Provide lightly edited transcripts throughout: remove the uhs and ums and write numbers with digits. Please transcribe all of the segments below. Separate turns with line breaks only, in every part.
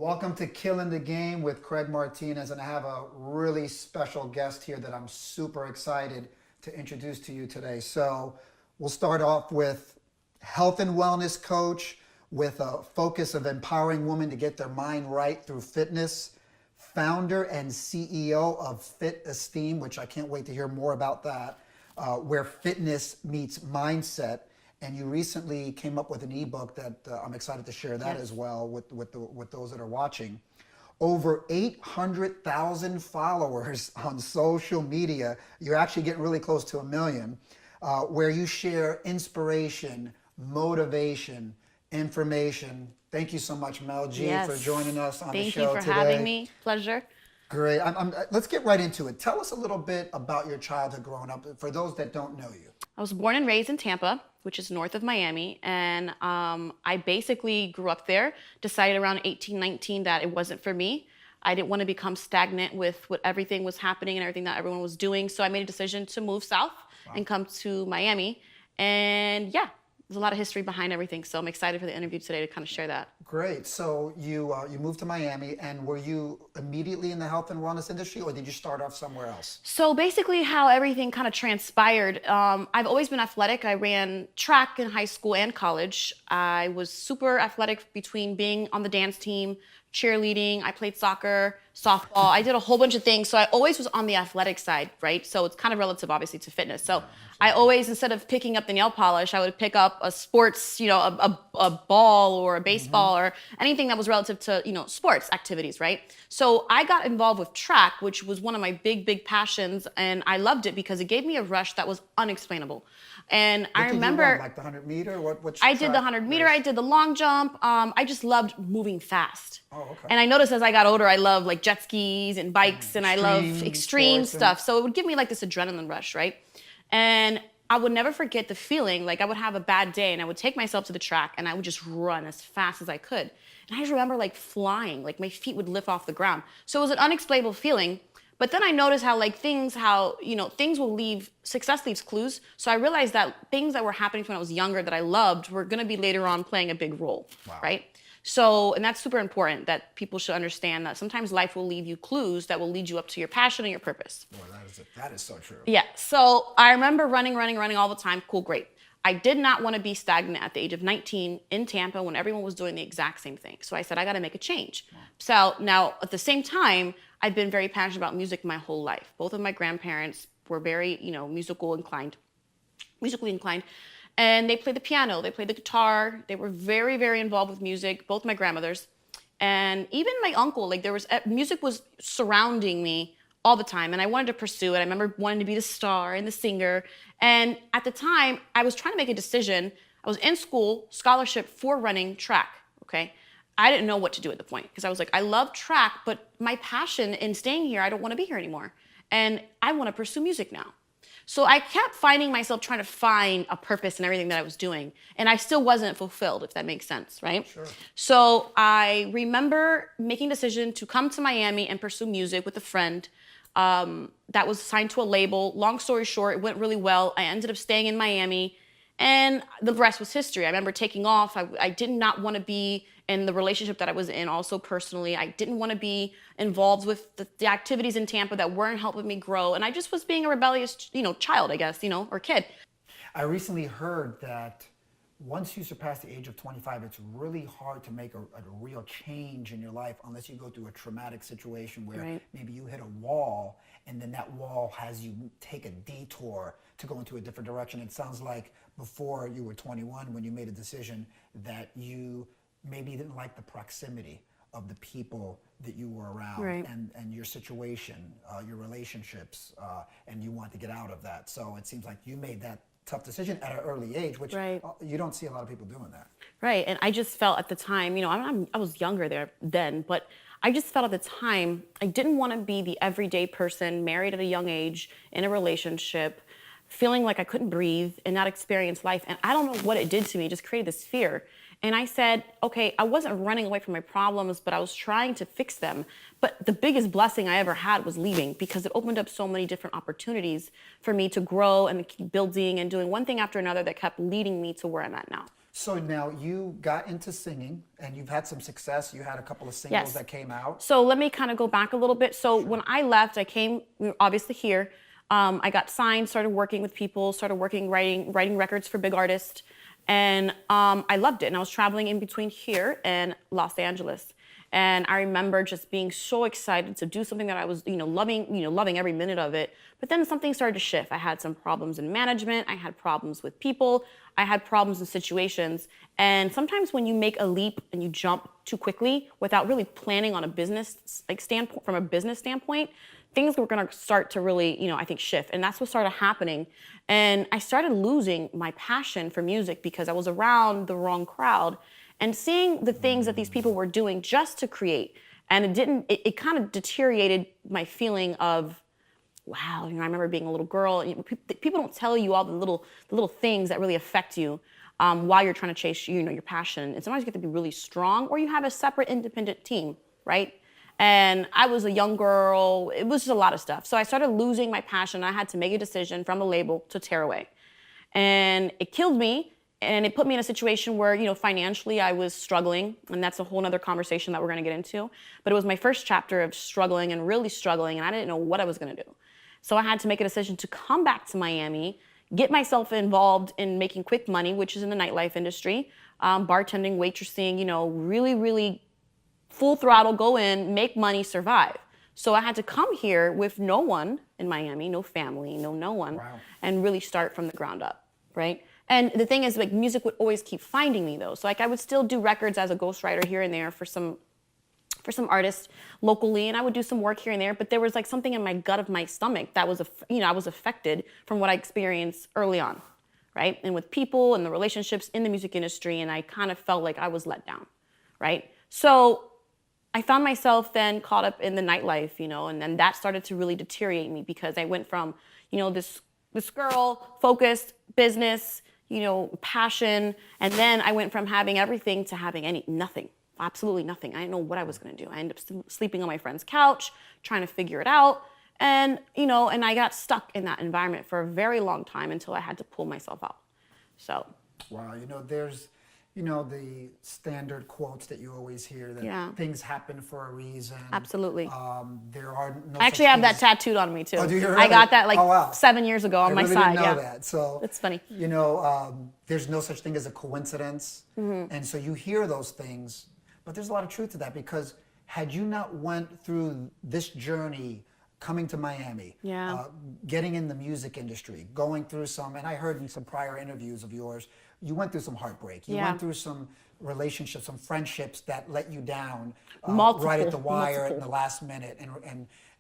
Welcome to Killing the Game with Craig Martinez, and I have a really special guest here that I'm super excited to introduce to you today. So we'll start off with health and wellness coach with a focus of empowering women to get their mind right through fitness, founder and CEO of Fit Esteem, which I can't wait to hear more about that, where fitness meets mindset. And you recently came up with an ebook that I'm excited to share that as well with those that are watching. Over 800,000 followers on social media. You're actually getting really close to 1 million, where you share inspiration, motivation, information. Thank you so much, Mel G, for joining us on the show today.
Thank you for having me. Pleasure.
Great. Let's get right into it. Tell us a little bit about your childhood growing up, for those that don't know you.
I was born and raised in Tampa, which is north of Miami, and I basically grew up there, decided around 18, 19 that it wasn't for me. I didn't want to become stagnant with what everything was happening and everything that everyone was doing, so I made a decision to move south and come to Miami. And yeah, there's a lot of history behind everything, so I'm excited for the interview today to kind of share that.
Great. So you moved to Miami, and were you immediately in the health and wellness industry, or did you start off somewhere else?
So basically how everything kind of transpired, I've always been athletic. I ran track in high school and college. I was super athletic between being on the dance team, cheerleading, I played soccer, softball. I did a whole bunch of things. So I always was on the athletic side, right? So it's kind of relative, obviously, to fitness. So I always, instead of picking up the nail polish, I would pick up a sports, a ball or a baseball or anything that was relative to, sports activities, right? So I got involved with track, which was one of my big passions. And I loved it because it gave me a rush that was unexplainable. And I remember,
did you run, like the 100-meter?
I did the 100-meter. I did the long jump. I just loved moving fast.
Oh, okay.
And I noticed as I got older, I love like jet skis and bikes, and I love extreme stuff. So it would give me like this adrenaline rush, right? And I would never forget the feeling. Like I would have a bad day, and I would take myself to the track, and I would just run as fast as I could. And I just remember like flying, like my feet would lift off the ground. So it was an unexplainable feeling. But then I noticed how things will leave, success leaves clues. So I realized that things that were happening when I was younger that I loved were gonna be later on playing a big role, right? So, and that's super important, that people should understand that sometimes life will leave you clues that will lead you up to your passion and your purpose.
Boy, that is so true.
Yeah, so I remember running all the time, cool, great. I did not want to be stagnant at the age of 19 in Tampa when everyone was doing the exact same thing. So I said, I got to make a change. So now at the same time, I've been very passionate about music my whole life. Both of my grandparents were very, musically inclined. And they played the piano, they played the guitar. They were very involved with music, both my grandmothers. And even my uncle, music was surrounding me all the time, and I wanted to pursue it. I remember wanting to be the star and the singer. And at the time, I was trying to make a decision. I was in school, scholarship for running track, okay? I didn't know what to do at the point, because I was like, I love track, but my passion in staying here, I don't want to be here anymore. And I want to pursue music now. So I kept finding myself trying to find a purpose in everything that I was doing. And I still wasn't fulfilled, if that makes sense, right?
Sure.
So I remember making a decision to come to Miami and pursue music with a friend that was signed to a label. Long story short, it went really well. I ended up staying in Miami, and the rest was history. I remember taking off. I did not want to be in the relationship that I was in, also personally. I didn't want to be involved with the activities in Tampa that weren't helping me grow. And I just was being a rebellious, child, I guess, or kid.
I recently heard that once you surpass the age of 25, it's really hard to make a real change in your life unless you go through a traumatic situation where maybe you hit a wall, and then that wall has you take a detour to go into a different direction. It sounds like before you were 21, when you made a decision, that you maybe didn't like the proximity of the people that you were around, and your situation, your relationships, and you want to get out of that. So it seems like you made that tough decision at an early age, which you don't see a lot of people doing that.
Right, and I just felt at the time, I was younger then, but I just felt at the time I didn't want to be the everyday person, married at a young age, in a relationship, feeling like I couldn't breathe and not experience life. And I don't know what it did to me, it just created this fear. And I said, okay, I wasn't running away from my problems, but I was trying to fix them. But the biggest blessing I ever had was leaving, because it opened up so many different opportunities for me to grow and keep building and doing one thing after another that kept leading me to where I'm at now.
So now you got into singing and you've had some success. You had a couple of singles
Yes.
that came out.
So let me kind of go back a little bit. So when I left, we were obviously here. I got signed, started working with people, started working, writing records for big artists. And I loved it. And I was traveling in between here and Los Angeles. And I remember just being so excited to do something that I was, loving every minute of it. But then something started to shift. I had some problems in management. I had problems with people. I had problems in situations. And sometimes when you make a leap and you jump too quickly without really planning on a business standpoint, from a business standpoint, things were going to start to really, I think shift. And that's what started happening. And I started losing my passion for music because I was around the wrong crowd and seeing the things that these people were doing just to create. And it kind of deteriorated my feeling of, wow, I remember being a little girl. People don't tell you all the little things that really affect you while you're trying to chase, your passion. And sometimes you get to be really strong, or you have a separate independent team, right? And I was a young girl. It was just a lot of stuff. So I started losing my passion. I had to make a decision from the label to tear away. And it killed me. And it put me in a situation where, financially I was struggling. And that's a whole nother conversation that we're going to get into. But it was my first chapter of struggling and really struggling. And I didn't know what I was going to do. So I had to make a decision to come back to Miami, get myself involved in making quick money, which is in the nightlife industry, bartending, waitressing, really, really full throttle, go in, make money, survive. So I had to come here with no one in Miami, no family, no one,
Wow.
and really start from the ground up, right? And the thing is, music would always keep finding me though. So I would still do records as a ghostwriter here and there for some artists locally, and I would do some work here and there, but there was something in my gut of my stomach that was, I was affected from what I experienced early on, right? And with people and the relationships in the music industry, and I kind of felt like I was let down, right? So I found myself then caught up in the nightlife, and then that started to really deteriorate me because I went from, this girl, focused, business, passion, and then I went from having everything to having nothing. Absolutely nothing. I didn't know what I was going to do. I ended up sleeping on my friend's couch, trying to figure it out. And, and I got stuck in that environment for a very long time until I had to pull myself out. So.
Wow. There's, the standard quotes that you always hear that things happen for a reason.
Absolutely.
There are no
I actually have that tattooed on me too.
Oh, do you really?
I got that
Oh, wow.
7 years ago on my
really
side.
Didn't know
Yeah.
that. So
it's funny.
There's no such thing as a coincidence. Mm-hmm. And so you hear those things, but there's a lot of truth to that because had you not went through this journey coming to Miami, getting in the music industry, going through and I heard in some prior interviews of yours, you went through some heartbreak. You went through some relationships, some friendships that let you down right at the wire in the last minute.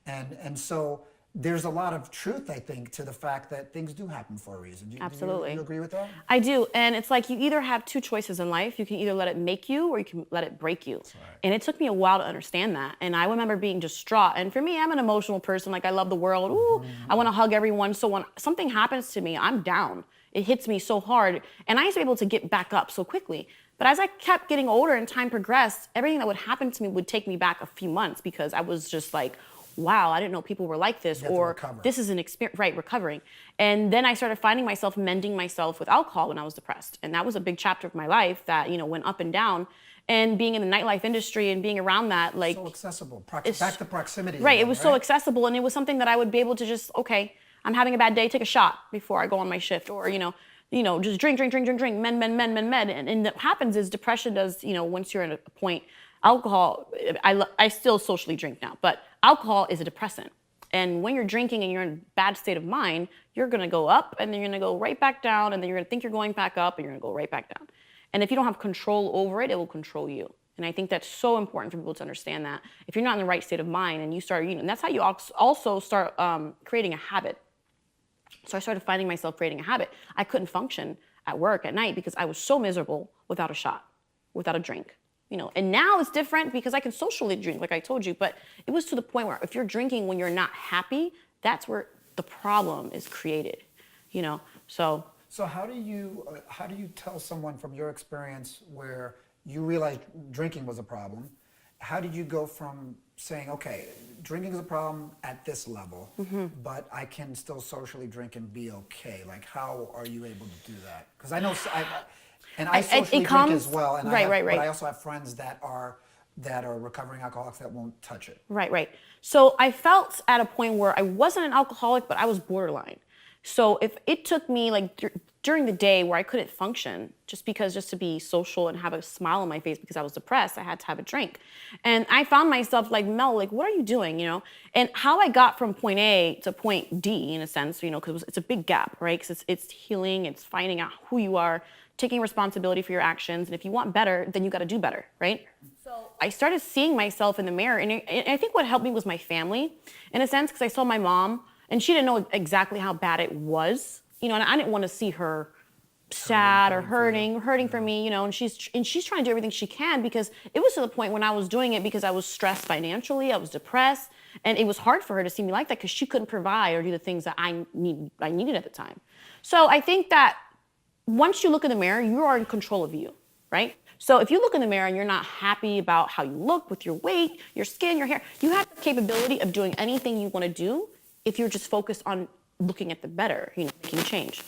And so there's a lot of truth, I think, to the fact that things do happen for a reason.
Absolutely.
Do you agree with that?
I do. And it's like you either have two choices in life. You can either let it make you or you can let it break you. Right. And it took me a while to understand that. And I remember being distraught. And for me, I'm an emotional person. I love the world. Ooh, I want to hug everyone. So when something happens to me, I'm down. It hits me so hard. And I was able to get back up so quickly. But as I kept getting older and time progressed, everything that would happen to me would take me back a few months because I was just like, wow, I didn't know people were like this, or this is an experience, right, recovering. And then I started finding myself mending myself with alcohol when I was depressed. And that was a big chapter of my life that, went up and down. And being in the nightlife industry and being around that,
so accessible, back to proximity.
Right,
again,
it was so accessible, and it was something that I would be able to just, okay, I'm having a bad day, take a shot before I go on my shift, or, just drink, med. And what happens is depression does, once you're at a point, alcohol, I still socially drink now, but alcohol is a depressant. And when you're drinking and you're in a bad state of mind, you're gonna go up and then you're gonna go right back down, and then you're gonna think you're going back up and you're gonna go right back down. And if you don't have control over it, it will control you. And I think that's so important for people to understand that. If you're not in the right state of mind and you start, and that's how you also start creating a habit. So I started finding myself creating a habit. I couldn't function at work at night because I was so miserable without a shot, without a drink. And now it's different because I can socially drink, like I told you, but it was to the point where if you're drinking when you're not happy, that's where the problem is created, so.
So how do you tell someone from your experience where you realized drinking was a problem? How did you go from saying, okay, drinking is a problem at this level, but I can still socially drink and be okay? Like, how are you able to do that? Because I know And I socially drink as well. And
right.
but I also have friends that are recovering alcoholics that won't touch it.
Right. So I felt at a point where I wasn't an alcoholic, but I was borderline. So if it took me like during the day where I couldn't function just to be social and have a smile on my face because I was depressed, I had to have a drink. And I found myself like, Mel, like, what are you doing, you know? And how I got from point A to point D, in a sense, you know, because it's a big gap, right? Because it's healing, it's finding out who you are, taking responsibility for your actions. And if you want better, then you got to do better, right? So I started seeing myself in the mirror. And I think what helped me was my family, in a sense, because I saw my mom, and she didn't know exactly how bad it was, you know, and I didn't want to see her sad or hurting for me, you know, and she's trying to do everything she can, because it was to the point when I was doing it because I was stressed financially, I was depressed, and it was hard for her to see me like that because she couldn't provide or do the things that I needed at the time. So I think that once you look in the mirror, you are in control of you, right? So if you look in the mirror and you're not happy about how you look with your weight, your skin, your hair, you have the capability of doing anything you want to do if you're just focused on looking at the better, you know, making change.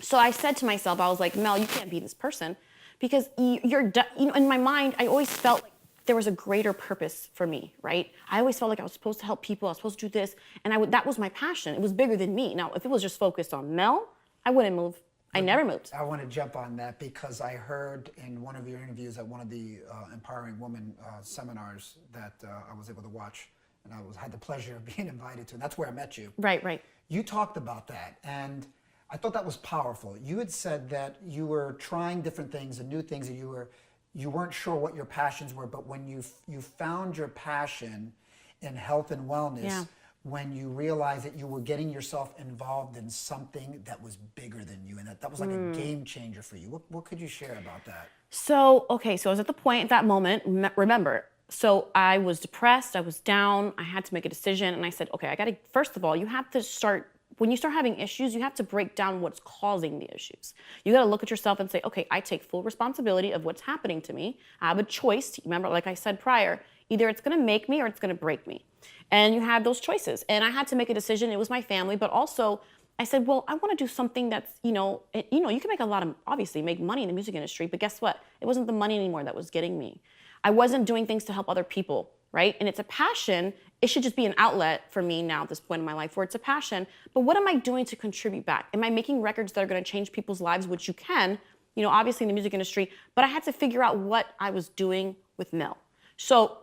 So I said to myself, I was like, Mel, you can't be this person, because you know, in my mind, I always felt like there was a greater purpose for me, right? I always felt like I was supposed to help people, I was supposed to do this, and that was my passion. It was bigger than me. Now, if it was just focused on Mel, I wouldn't move. I never moved.
I want to jump on that because I heard in one of your interviews at one of the Empowering Women seminars that I was able to watch, and I had the pleasure of being invited to, and that's where I met you.
Right.
You talked about that, and I thought that was powerful. You had said that you were trying different things and new things, and you weren't sure what your passions were, but when you found your passion in health and wellness,
yeah.
When you realized that you were getting yourself involved in something that was bigger than you, and that was like a game changer for you. What could you share about that?
So I was at the point at that moment, remember, so I was depressed, I was down, I had to make a decision, and I said, okay, first of all, you have to start, when you start having issues, you have to break down what's causing the issues. You got to look at yourself and say, okay, I take full responsibility of what's happening to me. I have a choice. Remember, like I said prior, either it's going to make me or it's going to break me. And you have those choices. And I had to make a decision. It was my family, but also I said, well, I want to do something that's, you can make obviously make money in the music industry, but guess what? It wasn't the money anymore that was getting me. I wasn't doing things to help other people, right? And it's a passion. It should just be an outlet for me now at this point in my life where it's a passion. But what am I doing to contribute back? Am I making records that are going to change people's lives, which you can, obviously in the music industry, but I had to figure out what I was doing with Mel. So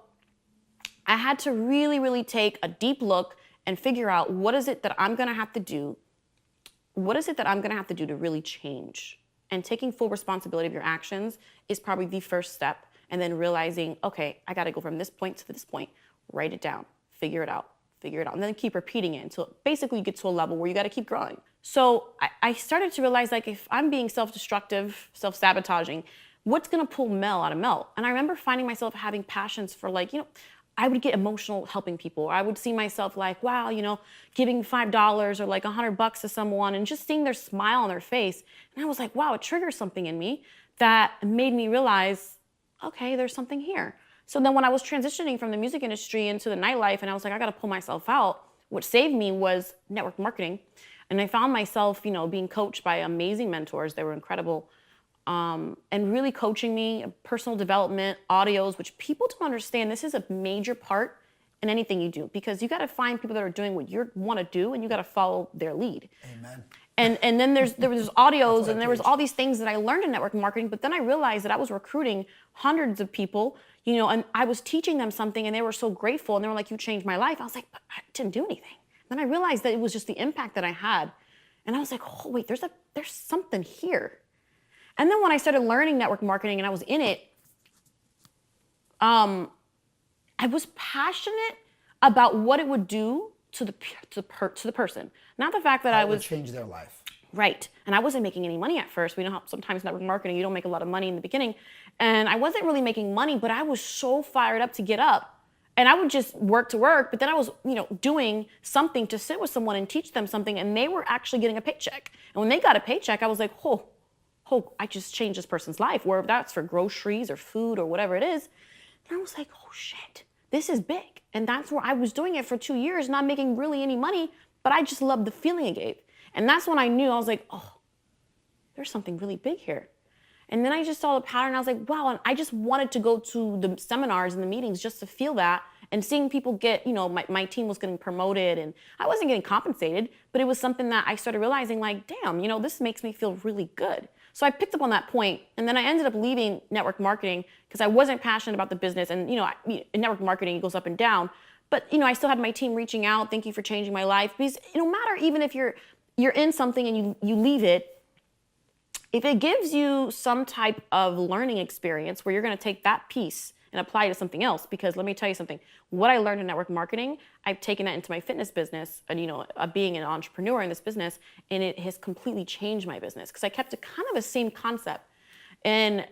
I had to really, really take a deep look and figure out what is it that I'm going to have to do. What is it that I'm going to have to do to really change? And taking full responsibility of your actions is probably the first step. And then realizing, okay, I got to go from this point to this point, write it down, figure it out, and then keep repeating it until basically you get to a level where you got to keep growing. So I started to realize, like, if I'm being self-destructive, self-sabotaging, what's going to pull Mel out of Mel? And I remember finding myself having passions for, like, I would get emotional helping people. Or I would see myself like, wow, giving $5 or like $100 to someone and just seeing their smile on their face. And I was like, wow, it triggers something in me that made me realize, okay, there's something here. So then when I was transitioning from the music industry into the nightlife and I was like, I got to pull myself out, what saved me was network marketing. And I found myself, being coached by amazing mentors. They were incredible. And really coaching me, personal development, audios, which people don't understand. This is a major part in anything you do, because you got to find people that are doing what you want to do, and you got to follow their lead.
Amen.
And then there was audios, and there was all these things that I learned in network marketing. But then I realized that I was recruiting hundreds of people, and I was teaching them something, and they were so grateful, and they were like, "You changed my life." I was like, "But I didn't do anything." Then I realized that it was just the impact that I had, and I was like, "Oh wait, there's something here." And then when I started learning network marketing and I was in it, I was passionate about what it would do to the person. Not the fact that
How it would change their life.
Right. And I wasn't making any money at first. We know how sometimes network marketing, you don't make a lot of money in the beginning. And I wasn't really making money, but I was so fired up to get up. And I would just work to work, but then I was, doing something to sit with someone and teach them something, and they were actually getting a paycheck. And when they got a paycheck, I was like, oh, I just changed this person's life, whether that's for groceries or food or whatever it is. And I was like, oh shit, this is big. And that's where I was doing it for 2 years, not making really any money, but I just loved the feeling it gave. And that's when I knew, I was like, oh, there's something really big here. And then I just saw the pattern. I was like, wow. And I just wanted to go to the seminars and the meetings just to feel that. And seeing people get, my team was getting promoted and I wasn't getting compensated, but it was something that I started realizing like, damn, this makes me feel really good. So I picked up on that point, and then I ended up leaving network marketing because I wasn't passionate about the business. And in network marketing, it goes up and down. But I still had my team reaching out, thank you for changing my life. Because no matter, even if you're in something and you leave it, if it gives you some type of learning experience where you're going to take that piece and apply it to something else, because let me tell you something, what I learned in network marketing, I've taken that into my fitness business and, being an entrepreneur in this business, and it has completely changed my business because I kept it kind of the same concept. And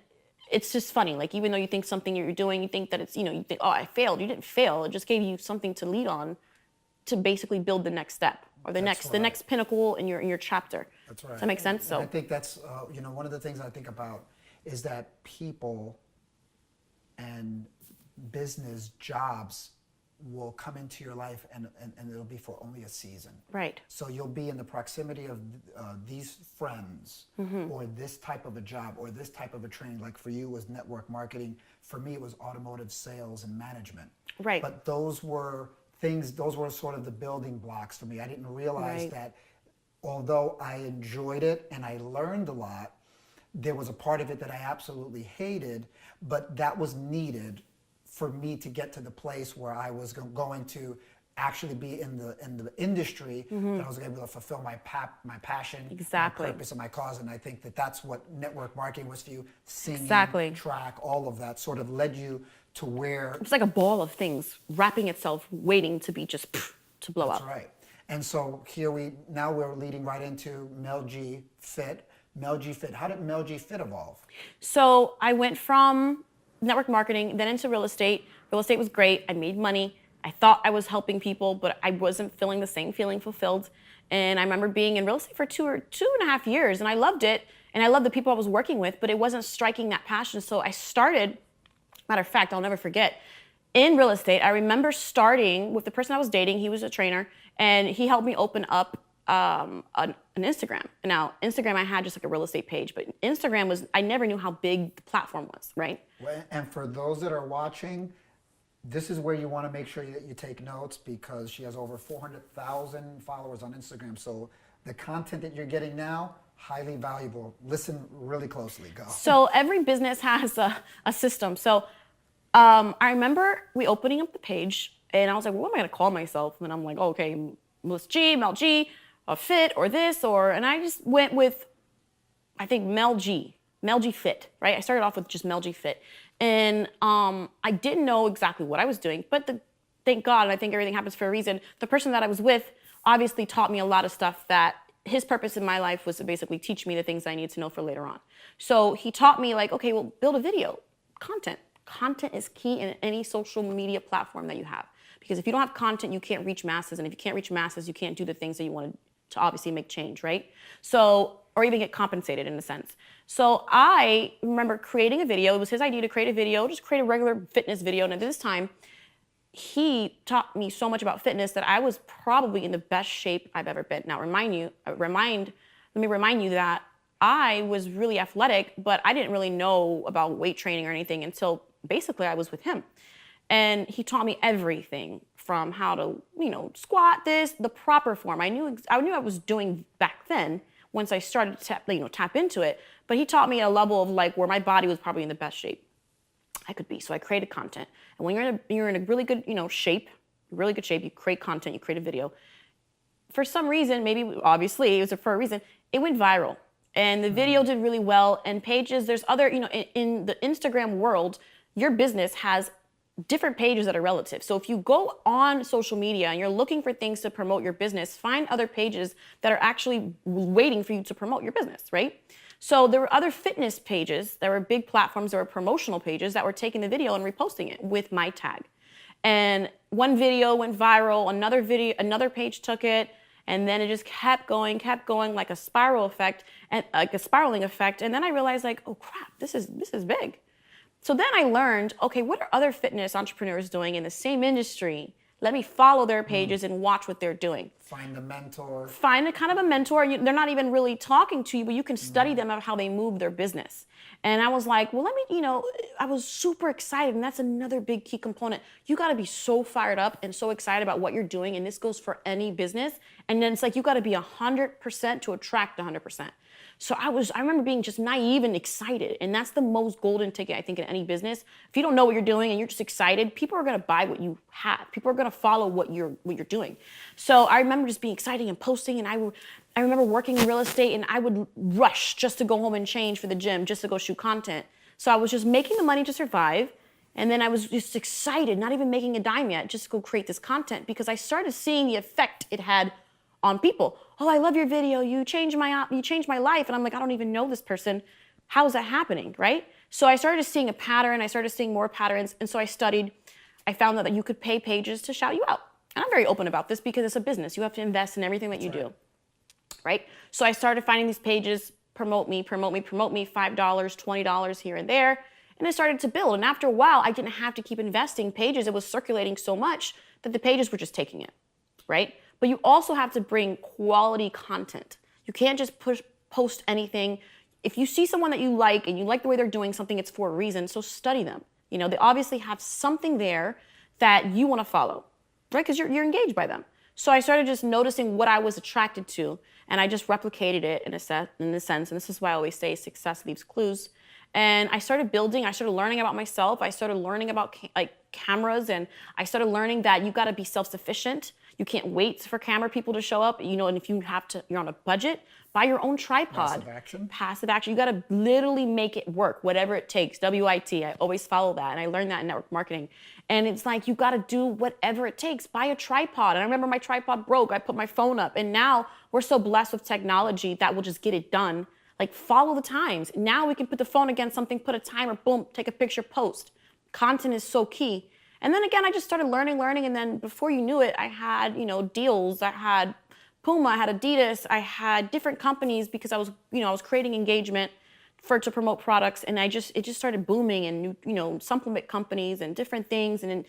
it's just funny, like even though you think something you're doing, you think that it's, you think, oh, I failed. You didn't fail. It just gave you something to lead on to basically build the next step or the next pinnacle in your chapter.
That's right.
Does that make sense?
And I think that's, one of the things I think about is that people and business jobs will come into your life and it'll be for only a season.
Right.
So you'll be in the proximity of these friends or this type of a job or this type of a training. Like for you was network marketing. For me, it was automotive sales and management.
Right.
But those were sort of the building blocks for me. I didn't realize that although I enjoyed it and I learned a lot, there was a part of it that I absolutely hated, but that was needed for me to get to the place where I was going to actually be in the industry, that I was able to fulfill my passion,
exactly,
my purpose, and my cause. And I think that that's what network marketing was for you. Singing,
exactly,
track, all of that sort of led you to where
it's like a ball of things wrapping itself, waiting to be just to blow up.
That's right. And so here we're leading right into Mel G Fit. Mel G Fit. How did Mel G Fit evolve?
So I went from network marketing, then into real estate. Real estate was great. I made money. I thought I was helping people, but I wasn't feeling the same feeling fulfilled. And I remember being in real estate for 2.5 years, and I loved it. And I loved the people I was working with, but it wasn't striking that passion. So I started, matter of fact, I'll never forget, in real estate, I remember starting with the person I was dating. He was a trainer, and he helped me open up an Instagram. Now, Instagram, I had just like a real estate page, but Instagram was, I never knew how big the platform was, right?
And for those that are watching, this is where you want to make sure that you take notes because she has over 400,000 followers on Instagram. So the content that you're getting now, highly valuable. Listen really closely. Go.
So every business has a system. So I remember we opening up the page, and I was like, well, what am I going to call myself? And then I'm like, oh, okay, Melissa G, Mel G, Fit, or this, and I just went with, I think, Mel G Fit, right? I started off with just Mel G Fit. And I didn't know exactly what I was doing, but thank God, and I think everything happens for a reason, the person that I was with obviously taught me a lot of stuff that his purpose in my life was to basically teach me the things I need to know for later on. So he taught me like, okay, well, build a video, content. Content is key in any social media platform that you have. Because if you don't have content, you can't reach masses. And if you can't reach masses, you can't do the things that you want to obviously make change, right? So, or even get compensated in a sense. So I remember creating a video. It was his idea to create a video, just create a regular fitness video. And at this time, he taught me so much about fitness that I was probably in the best shape I've ever been. Now, let me remind you that I was really athletic, but I didn't really know about weight training or anything until basically I was with him. And he taught me everything from how to, squat the proper form. I knew I was doing back then once I started to tap into it. But he taught me a level of like where my body was probably in the best shape I could be. So I created content. And when you're in a really good, shape, really good shape, you create content, you create a video. For some reason, maybe obviously it was for a reason, it went viral. And the video did really well. And pages, there's other, in the Instagram world, your business has different pages that are relative. So if you go on social media and you're looking for things to promote your business, find other pages that are actually waiting for you to promote your business, right? So there were other fitness pages, there were big platforms, there were promotional pages that were taking the video and reposting it with my tag. And one video went viral, another page took it, and then it just kept going like a spiral effect, and like a spiraling effect. And then I realized like, oh crap, this is big. So then I learned, okay, what are other fitness entrepreneurs doing in the same industry Let me follow their pages and watch what they're doing.
Find a mentor.
Find a kind of a mentor. They're not even really talking to you, but you can study them of how they move their business. And I was like, well, let me, I was super excited. And that's another big key component. You got to be so fired up and so excited about what you're doing. And this goes for any business. And then it's like, you got to be 100% to attract 100%. So I remember being just naive and excited. And that's the most golden ticket, I think, in any business. If you don't know what you're doing and you're just excited, people are going to buy what you have. People are going to follow what you're doing. So I remember just being excited and posting. And I remember working in real estate, and I would rush just to go home and change for the gym, just to go shoot content. So I was just making the money to survive. And then I was just excited, not even making a dime yet, just to go create this content, because I started seeing the effect it had on people. Oh, I love your video. You changed my life. And I'm like, I don't even know this person. How is that happening, right? So I started seeing a pattern. I started seeing more patterns. And so I studied. I found out that you could pay pages to shout you out. And I'm very open about this because it's a business. You have to invest in everything that you do, right? So I started finding these pages, promote me, $5, $20 here and there. And I started to build. And after a while, I didn't have to keep investing pages. It was circulating so much that the pages were just taking it, right? But you also have to bring quality content. You can't just post anything. If you see someone that you like and you like the way they're doing something, it's for a reason. So study them. They obviously have something there that you want to follow, right? Because you're engaged by them. So I started just noticing what I was attracted to, and I just replicated it in a sense. And this is why I always say success leaves clues. And I started building. I started learning about myself. I started learning about cameras, and I started learning that you got to be self-sufficient. You can't wait for camera people to show up, and if you're on a budget, buy your own tripod. Passive action. You got to literally make it work, whatever it takes. WIT. I always follow that, and I learned that in network marketing. And it's like, you got to do whatever it takes. Buy a tripod. And I remember my tripod broke. I put my phone up, and now we're so blessed with technology that will just get it done. Like, follow the times. Now we can put the phone against something, put a timer, boom, take a picture, post. Content is so key. And then again, I just started learning. And then before you knew it, I had, deals. I had Puma, I had Adidas, I had different companies because I was creating engagement to promote products. And it just started booming, and, supplement companies and different things. And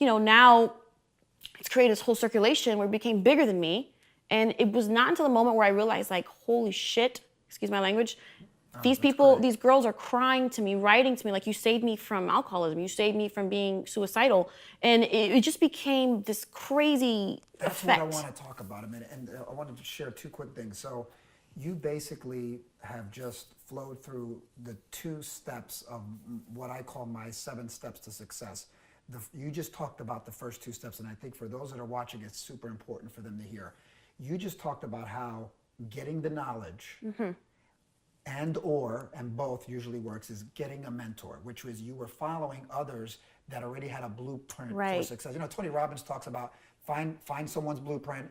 then, now it's created this whole circulation where it became bigger than me. And it was not until the moment where I realized, like, holy shit, excuse my language, these people, these girls are crying to me, writing to me, like, you saved me from alcoholism, you saved me from being suicidal. And it just became this crazy effect.
That's what I want to talk about a minute. And I wanted to share two quick things. So you basically have just flowed through the 2 steps of what I call my 7 steps to success. You just talked about the first 2 steps, and I think for those that are watching, it's super important for them to hear. You just talked about how getting the knowledge and both usually works, is getting a mentor, which was you were following others that already had a blueprint for success. Tony Robbins talks about find someone's blueprint,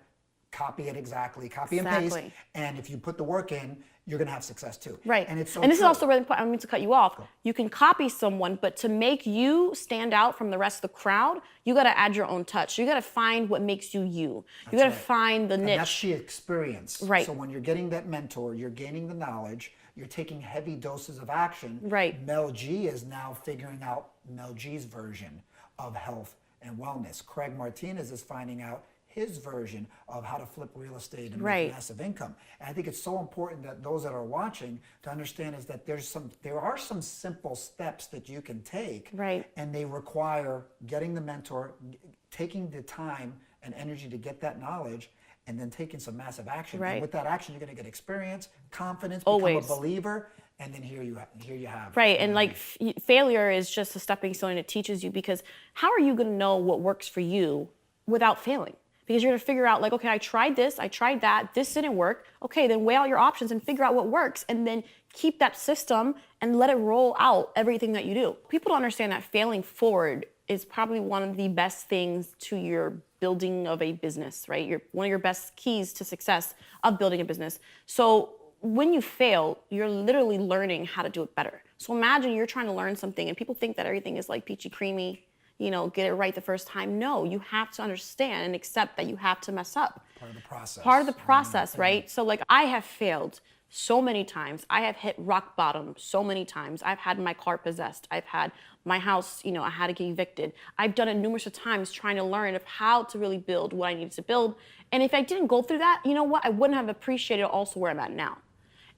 copy it exactly, and paste, and if you put the work in, you're going to have success too.
Right.
And it's so
and this
true.
is also really important. I don't mean to cut you off. You can copy someone, but to make you stand out from the rest of the crowd, you got to add your own touch. You got to find what makes you you. You got to find the niche.
And that's the experience.
Right.
So when you're getting that mentor, you're gaining the knowledge, you're taking heavy doses of action.
Right.
Mel G is now figuring out Mel G's version of health and wellness. Craig Martinez is finding out his version of how to flip real estate and make massive income. And I think it's so important that those that are watching to understand is that there are some simple steps that you can take.
Right.
And they require getting the mentor, taking the time and energy to get that knowledge, and then taking some massive action.
Right.
And with that action, you're going to get experience, confidence,
Always.
become a believer, and then here you have.
Right, and like failure is just a stepping stone, and it teaches you, because how are you going to know what works for you without failing? Because you're going to figure out, like, okay, I tried this, I tried that, this didn't work. Okay, then weigh out your options and figure out what works, and then keep that system and let it roll out everything that you do. People don't understand that failing forward is probably one of the best things to your building of a business, right? One of your best keys to success of building a business. So when you fail, you're literally learning how to do it better. So imagine you're trying to learn something and people think that everything is like peachy creamy, get it right the first time. No, you have to understand and accept that you have to mess up.
Part of the process.
Part of the process, right? So like, I have failed so many times. I have hit rock bottom so many times. I've had my car possessed. I've had my house, I had to get evicted. I've done it numerous of times trying to learn of how to really build what I needed to build. And if I didn't go through that, you know what? I wouldn't have appreciated also where I'm at now.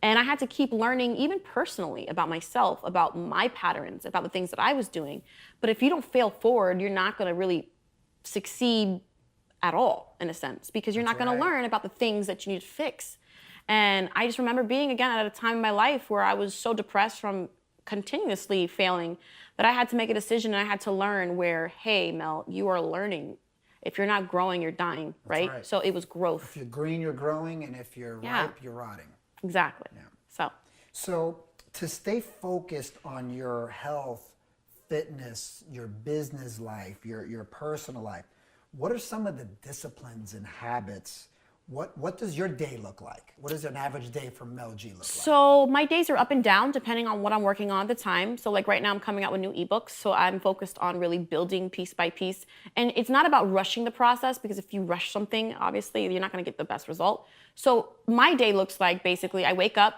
And I had to keep learning, even personally, about myself, about my patterns, about the things that I was doing. But if you don't fail forward, you're not going to really succeed at all, in a sense, because you're not going to learn about the things that you need to fix. And I just remember being, again, at a time in my life where I was so depressed from continuously failing that I had to make a decision and I had to learn where, hey, Mel, you are learning. If you're not growing, you're dying, right? So it was growth.
If you're green, you're growing, and if you're ripe, you're rotting.
Exactly. Yeah.
So to stay focused on your health, fitness, your business life, your personal life, what are some of the disciplines and habits? What does your day look like? What does an average day for Mel G look like?
So my days are up and down depending on what I'm working on at the time. So like right now I'm coming out with new ebooks. So I'm focused on really building piece by piece. And it's not about rushing the process, because if you rush something, obviously you're not going to get the best result. So my day looks like, basically, I wake up,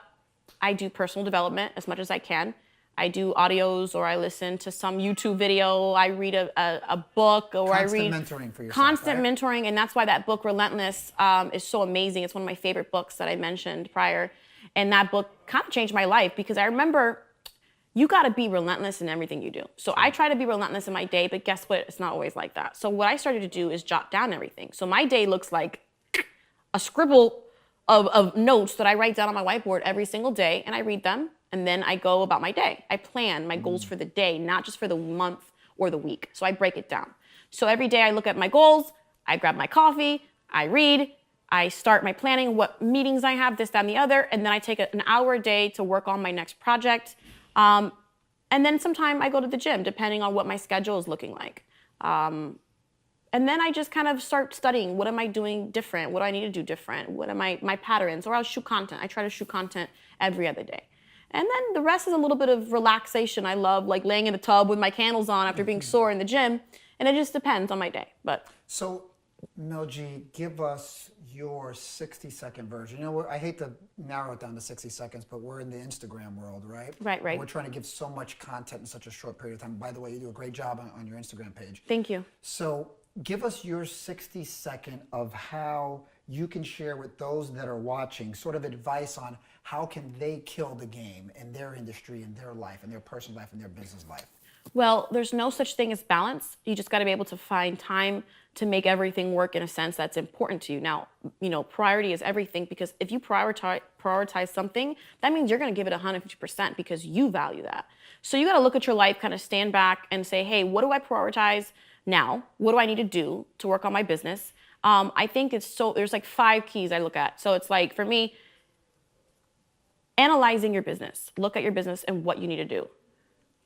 I do personal development as much as I can. I do audios, or I listen to some YouTube video. I read a book, or I read
mentoring for yourself,
constant
right?
mentoring. And that's why that book, Relentless, is so amazing. It's one of my favorite books that I mentioned prior. And that book kind of changed my life, because I remember you got to be relentless in everything you do. So I try to be relentless in my day, but guess what? It's not always like that. So what I started to do is jot down everything. So my day looks like a scribble of notes that I write down on my whiteboard every single day, and I read them. And then I go about my day. I plan my goals for the day, not just for the month or the week. So I break it down. So every day I look at my goals, I grab my coffee, I read, I start my planning, what meetings I have, this, that, and the other, and then I take an hour a day to work on my next project. And then sometime I go to the gym, depending on what my schedule is looking like. And then I just kind of start studying, what am I doing different? What do I need to do different? What are my patterns? Or I'll shoot content. I try to shoot content every other day. And then the rest is a little bit of relaxation. I love like laying in the tub with my candles on after being sore in the gym. And it just depends on my day. But
so, Mel G, give us your 60-second version. I hate to narrow it down to 60 seconds, but we're in the Instagram world, right?
Right.
And we're trying to give so much content in such a short period of time. By the way, you do a great job on your Instagram page.
Thank you.
So give us your 60-second of how you can share with those that are watching sort of advice on how can they kill the game in their industry, in their life, in their personal life, in their business life.
Well, there's no such thing as balance. You just got to be able to find time to make everything work in a sense that's important to you. Now, priority is everything, because if you prioritize something, that means you're going to give it 150% because you value that. So you got to look at your life, kind of stand back and say, hey, what do I prioritize now? What do I need to do to work on my business? I think there's like 5 keys I look at. So it's like, for me, analyzing your business. Look at your business and what you need to do.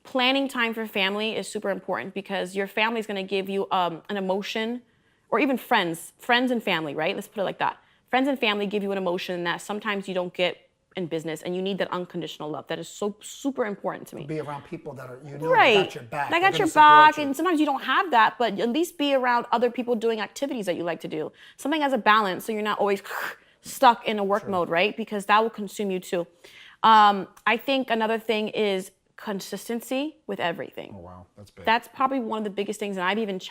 Planning time for family is super important, because your family is going to give you an emotion, or even friends and family, right? Let's put it like that. Friends and family give you an emotion that sometimes you don't get in business, and you need that unconditional love. That is so super important to me.
Be around people that are,
right.
got your back.
They got your back, and sometimes you don't have that, but at least be around other people doing activities that you like to do. Something has a balance, so you're not always stuck in a work mode, right? Because that will consume you too. I think another thing is consistency with everything.
Oh wow, that's big.
That's probably one of the biggest things, and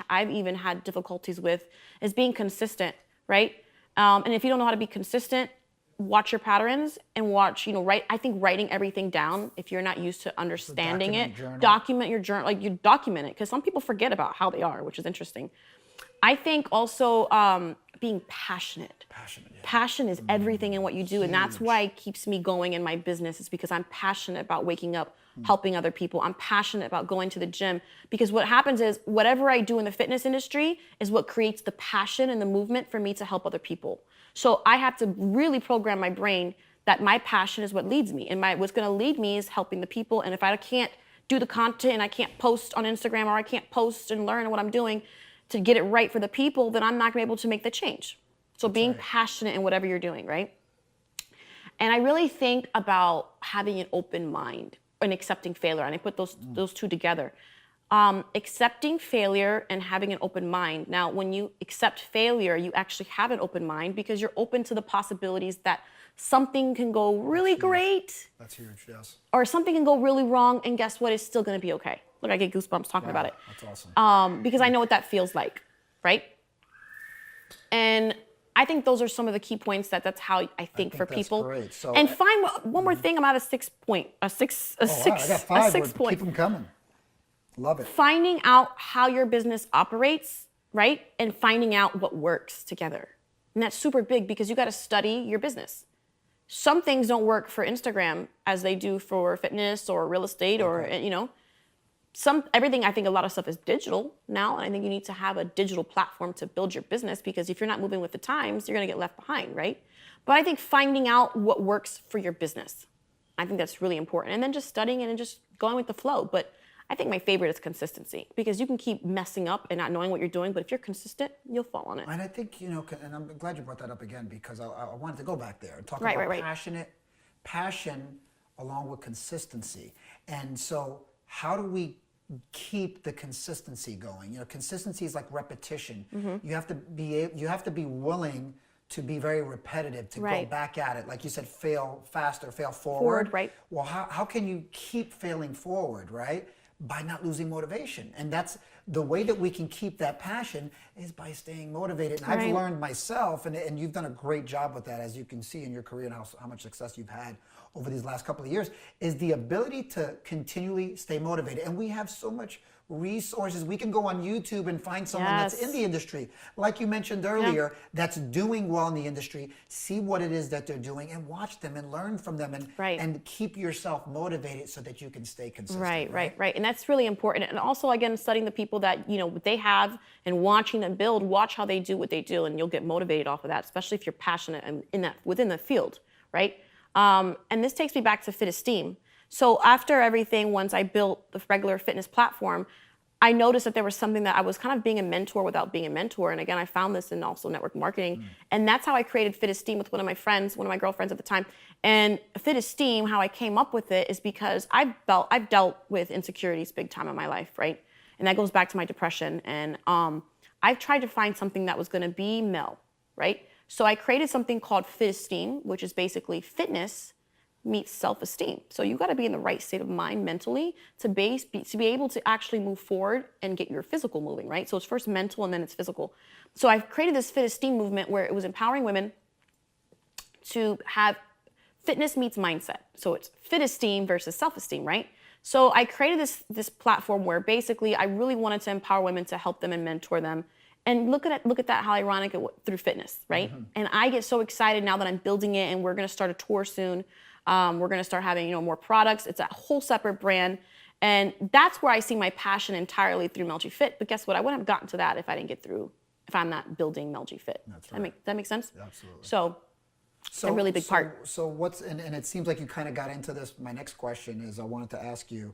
I've even had difficulties with, is being consistent, right? And if you don't know how to be consistent, watch your patterns and watch, I think writing everything down, if you're not used to understanding it, document your journal, like you document it, because some people forget about how they are, which is interesting. I think also being passionate. Passion is everything in what you do. Huge. And that's why it keeps me going in my business, is because I'm passionate about waking up, helping other people. I'm passionate about going to the gym, because what happens is whatever I do in the fitness industry is what creates the passion and the movement for me to help other people. So I have to really program my brain that my passion is what leads me. And what's going to lead me is helping the people. And if I can't do the content, and I can't post on Instagram, or I can't post and learn what I'm doing to get it right for the people, then I'm not going to be able to make the change. So being passionate in whatever you're doing, right? And I really think about having an open mind and accepting failure. And I put those two together. Accepting failure and having an open mind. Now, when you accept failure, you actually have an open mind, because you're open to the possibilities that something can go really great
That's huge, yes.
or something can go really wrong, and guess what? It's still gonna be okay. Look, I get goosebumps talking about it.
That's awesome.
Because I know what that feels like, right? And I think those are some of the key points that's how I think for
that's
people.
great. So
and find one more thing. I'm at a 6 point, a six, a
Oh, wow, I got 5.
6 point.
Keep them coming. Love it.
Finding out how your business operates, right? And finding out what works together. And that's super big because you got to study your business. Some things don't work for Instagram as they do for fitness or real estate or, you know, everything. I think a lot of stuff is digital now. And I think you need to have a digital platform to build your business, because if you're not moving with the times, you're going to get left behind, right? But I think finding out what works for your business, I think that's really important. And then just studying it and just going with the flow. But I think my favorite is consistency, because you can keep messing up and not knowing what you're doing, but if you're consistent, you'll fall on it.
And I think, you know, and I'm glad you brought that up again, because I wanted to go back there and talk
Right,
about
right, right.
passion along with consistency. And so how do we keep the consistency going? You know, consistency is like repetition.
Mm-hmm.
You have to be willing to be very repetitive, to go
Right.
back at it. Like you said, fail faster, fail forward.
Forward, right.
Well, how can you keep failing forward, right? By not losing motivation. And that's the way that we can keep that passion, is by staying motivated. And I've
Right.
learned myself, and you've done a great job with that, as you can see in your career and how much success you've had over these last couple of years, is the ability to continually stay motivated. And we have so much resources. We can go on YouTube and find someone that's
Yes.
in the industry, like you mentioned earlier, that's doing well in the industry. See what it is that they're doing and watch them and learn from them, and
Right.
and keep yourself motivated so that you can stay consistent.
Right. And that's really important. And also, again, studying the people that, you know, what they have and watching them build, watch how they do what they do, and you'll get motivated off of that, especially if you're passionate and within the field, right? And this takes me back to Fit Esteem. So after everything, once I built the regular fitness platform, I noticed that there was something that I was kind of being a mentor without being a mentor. And again, I found this in also network marketing. And that's how I created Fit Esteem with one of my girlfriends at the time. And Fit Esteem, how I came up with it is because I've dealt with insecurities big time in my life, right? And that goes back to my depression. And I've tried to find something that was going to be male, right? So I created something called Fit Esteem, which is basically fitness meets self-esteem. So you got to be in the right state of mind mentally to be able to actually move forward and get your physical moving, right? So it's first mental and then it's physical. So I've created this Fit Esteem movement where it was empowering women to have fitness meets mindset. So it's Fit Esteem versus self-esteem, right? So I created this platform where basically I really wanted to empower women, to help them and mentor them. And look at that, how ironic through fitness, right? And I get so excited now that I'm building it, and we're going to start a tour soon. We're going to start having, you know, more products. It's a whole separate brand. And that's where I see my passion entirely through Mel G Fit. But guess what? I wouldn't have gotten to that if if I'm not building Mel G Fit.
That's right.
Does that make sense?
Absolutely.
So a really big part.
So and it seems like you kind of got into this. My next question is, I wanted to ask you,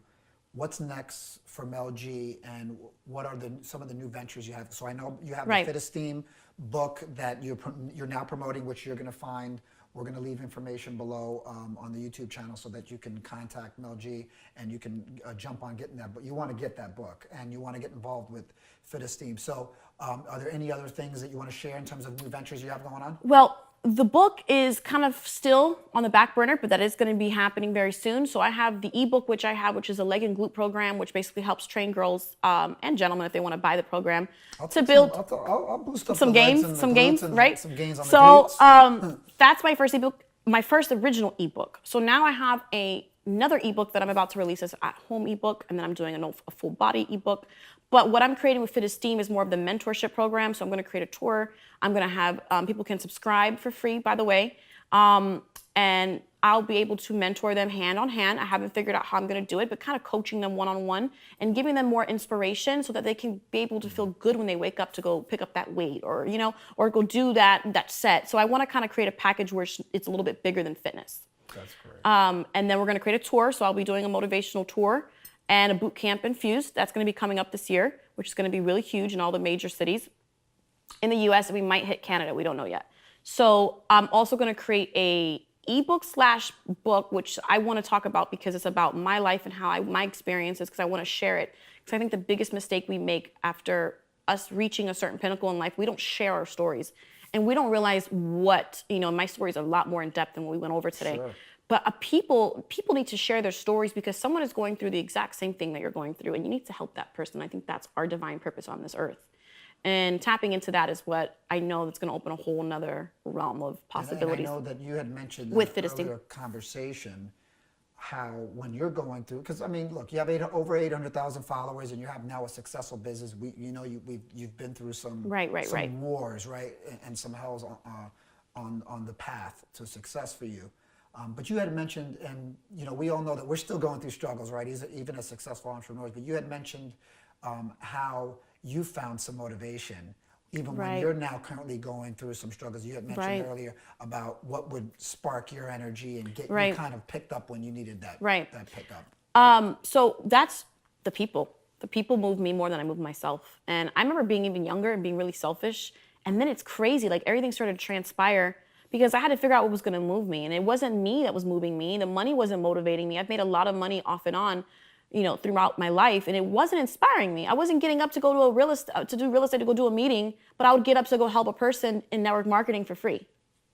what's next for Mel G, and what are some of the new ventures you have? So I know you have
Right.
the Fit Esteem book that you're now promoting, which you're going to find. We're going to leave information below on the YouTube channel so that you can contact Mel G and you can jump on getting that. But you want to get that book and you want to get involved with Fit Esteem. So are there any other things that you want to share in terms of new ventures you have going on?
Well, the book is kind of still on the back burner, but that is going to be happening very soon. So I have the ebook, which is a leg and glute program, which basically helps train girls and gentlemen if they want to buy the program to build
I'll boost up
some
the legs
gains,
and the
some
glutes
gains,
and
right?
some gains on the
So
glutes.
that's my first ebook, my first original ebook. So now I have another ebook that I'm about to release as an at-home ebook, and then I'm doing a full body ebook. But what I'm creating with Fit Esteem is more of the mentorship program. So I'm going to create a tour. I'm going to have people can subscribe for free, by the way, and I'll be able to mentor them hand on hand. I haven't figured out how I'm going to do it, but kind of coaching them one-on-one and giving them more inspiration so that they can be able to feel good when they wake up to go pick up that weight, or or go do that set. So I want to kind of create a package where it's a little bit bigger than fitness.
That's great.
And then we're going to create a tour. So I'll be doing a motivational tour and a boot camp infused. That's going to be coming up this year, which is going to be really huge in all the major cities in the US, and we might hit Canada. We don't know yet. So I'm also going to create a ebook/book, which I want to talk about because it's about my life and my experiences, because I want to share it. Because I think the biggest mistake we make after us reaching a certain pinnacle in life, we don't share our stories. And we don't realize what, my story is a lot more in depth than what we went over today.
Sure.
But people need to share their stories because someone is going through the exact same thing that you're going through, and you need to help that person. I think that's our divine purpose on this earth. And tapping into that is what I know that's going to open a whole nother realm of possibilities.
And I know that you had mentioned
with
in
the
an earlier conversation how when you're going through, because I mean, look, you have over 800,000 followers, and you have now a successful business. You've been through some
right.
wars, right, and some hells on the path to success for you. But you had mentioned, and we all know that we're still going through struggles, right? Even as successful entrepreneurs. But you had mentioned how you found some motivation, even when you're now currently going through some struggles. You had mentioned earlier about what would spark your energy and get you kind of picked up when you needed that pickup.
So that's the people. The people move me more than I move myself. And I remember being even younger and being really selfish. And then it's crazy, like everything started to transpire because I had to figure out what was going to move me. And it wasn't me that was moving me. The money wasn't motivating me. I've made a lot of money off and on, throughout my life, and it wasn't inspiring me. I wasn't getting up to go to do real estate, to go do a meeting, but I would get up to go help a person in network marketing for free.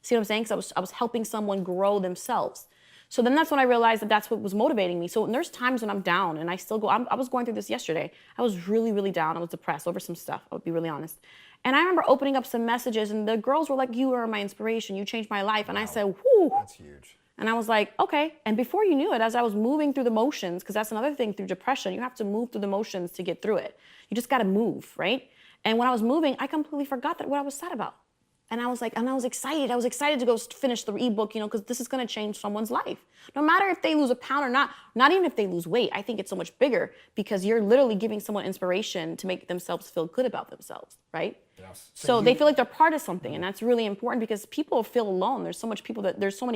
See what I'm saying? Because I was helping someone grow themselves. So then that's when I realized that that's what was motivating me. So there's times when I'm down and I still go, I was going through this yesterday. I was really, really down. I was depressed over some stuff. I would be really honest. And I remember opening up some messages and the girls were like, "You are my inspiration. You changed my life." And I said, "Whoo."
That's huge.
And I was like, okay. And before you knew it, as I was moving through the motions, because that's another thing through depression, you have to move through the motions to get through it. You just got to move, right? And when I was moving, I completely forgot what I was sad about. And I was like, and I was excited. I was excited to go finish the ebook, because this is going to change someone's life. No matter if they lose a pound or not even if they lose weight. I think it's so much bigger because you're literally giving someone inspiration to make themselves feel good about themselves, right?
Yes.
So they feel like they're part of something, and that's really important because people feel alone. There's so many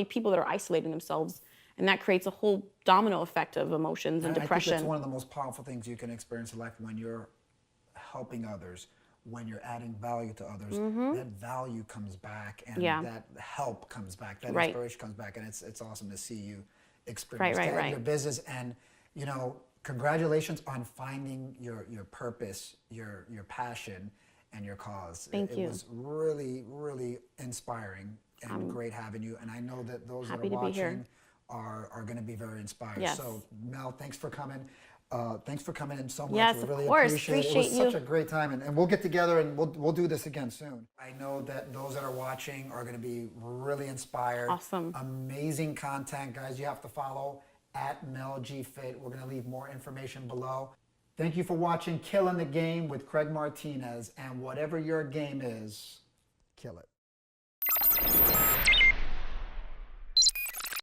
people that are isolating themselves, and that creates a whole domino effect of emotions and depression.
I think it's one of the most powerful things you can experience in life when you're helping others. When you're adding value to others, that value comes back, and that help comes back, that inspiration comes back, and it's awesome to see you experience that in your business. And congratulations on finding your purpose, your passion, and your cause.
Thank you.
It was really, really inspiring and great having you. And I know that those that are watching are going to be very inspired.
Yes.
So Mel, thanks for coming. Thanks for coming in so much.
Yes,
we really
of course.
appreciate it. It was such a great time, and we'll get together and we'll do this again soon. I know that those that are watching are going to be really inspired.
Awesome.
Amazing content, guys. You have to follow @MelGFit. We're going to leave more information below. Thank you for watching Killing the Game with Craig Martinez, and whatever your game is, kill it.